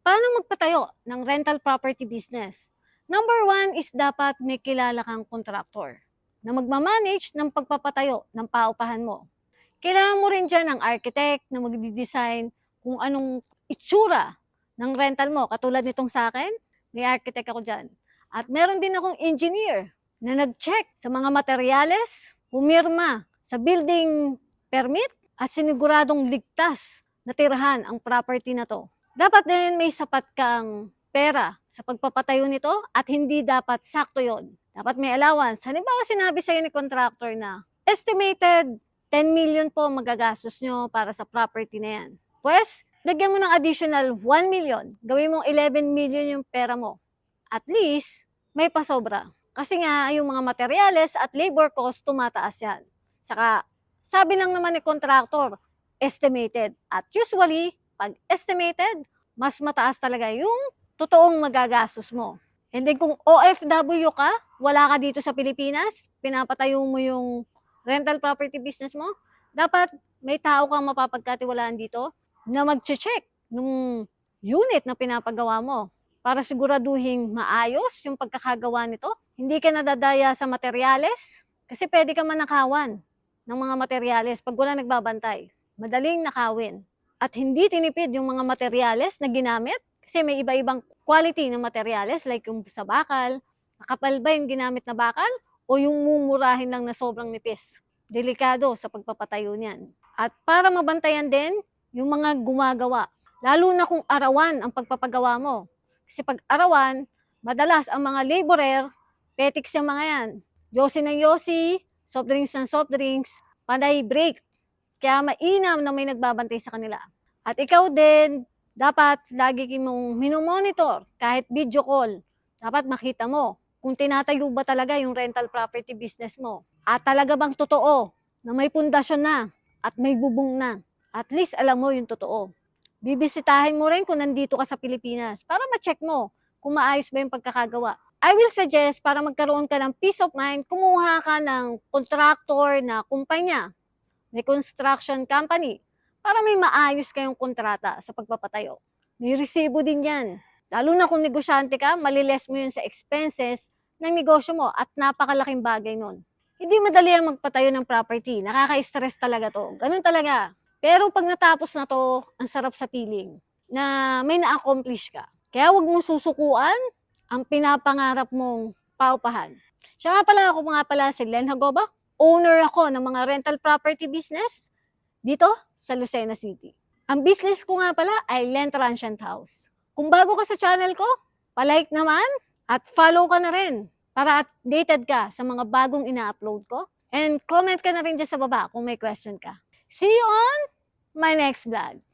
Paano magpatayo ng rental property business? Number one is dapat may kilala kang kontraktor na magmamanage ng pagpapatayo ng paupahan mo. Kailangan mo rin dyan ng architect na magdi-design kung anong itsura ng rental mo. Katulad nitong sa akin, may architect ako dyan. At meron din akong engineer na nag-check sa mga materyales, pumirma sa building permit at siniguradong ligtas na tirahan ang property na to. Dapat din may sapat kang pera sa pagpapatayo nito at hindi dapat sakto yon. Dapat may allowance. Halimbawa sinabi sa'yo ni contractor na estimated 10 million po magagastos nyo para sa property na yan. Pues, lagyan mo ng additional 1 million. Gawin mong 11 million yung pera mo. At least, may pasobra. Kasi nga, yung mga materyales at labor cost, tumataas yan. Saka, sabi lang naman ni contractor, estimated. At usually, pag estimated, mas mataas talaga yung totoong magagastos mo. And then kung OFW ka, wala ka dito sa Pilipinas, pinapatayo mo yung rental property business mo, dapat may tao kang mapapagkatiwalaan dito na mag-check ng unit na pinapagawa mo para siguraduhin maayos yung pagkakagawa nito. Hindi ka nadadaya sa materyales kasi pwede ka manakawan ng mga materyales pag wala nagbabantay. Madaling nakawin. At hindi tinipid yung mga materyales na ginamit kasi may iba-ibang quality ng materyales like yung sa bakal, makapal ba yung ginamit na bakal o yung mumurahin lang na sobrang nipis. Delikado sa pagpapatayo niyan. At para mabantayan din yung mga gumagawa, lalo na kung arawan ang pagpapagawa mo. Kasi pag arawan, madalas ang mga laborer, petics yung mga yan. Yosi ng yosi, soft drinks ng soft drinks, panay break. Kaya mainam na may nagbabantay sa kanila. At ikaw din, dapat lagi mong minomonitor kahit video call. Dapat makita mo kung tinatayo ba talaga yung rental property business mo. At talaga bang totoo na may pundasyon na at may bubong na. At least alam mo yung totoo. Bibisitahin mo rin kung nandito ka sa Pilipinas para ma-check mo kung maayos ba yung pagkakagawa. I will suggest para magkaroon ka ng peace of mind, kumuha ka ng contractor na kumpanya, may construction company, para may maayos kayong kontrata sa pagpapatayo. May resibo din yan. Lalo na kung negosyante ka, maliles mo yun sa expenses ng negosyo mo at napakalaking bagay nun. Hindi madali ang magpatayo ng property. Nakaka-stress talaga to. Ganun talaga. Pero pag natapos na to, ang sarap sa feeling na may na-accomplish ka. Kaya huwag mong susukuan ang pinapangarap mong paupahan. Siya nga pala si Len Hagoba. Owner ako ng mga rental property business dito sa Lucena City. Ang business ko nga pala ay Len Transient House. Kung bago ka sa channel ko, palike naman at follow ka na rin para updated ka sa mga bagong ina-upload ko. And comment ka na rin dyan sa baba kung may question ka. See you on my next vlog.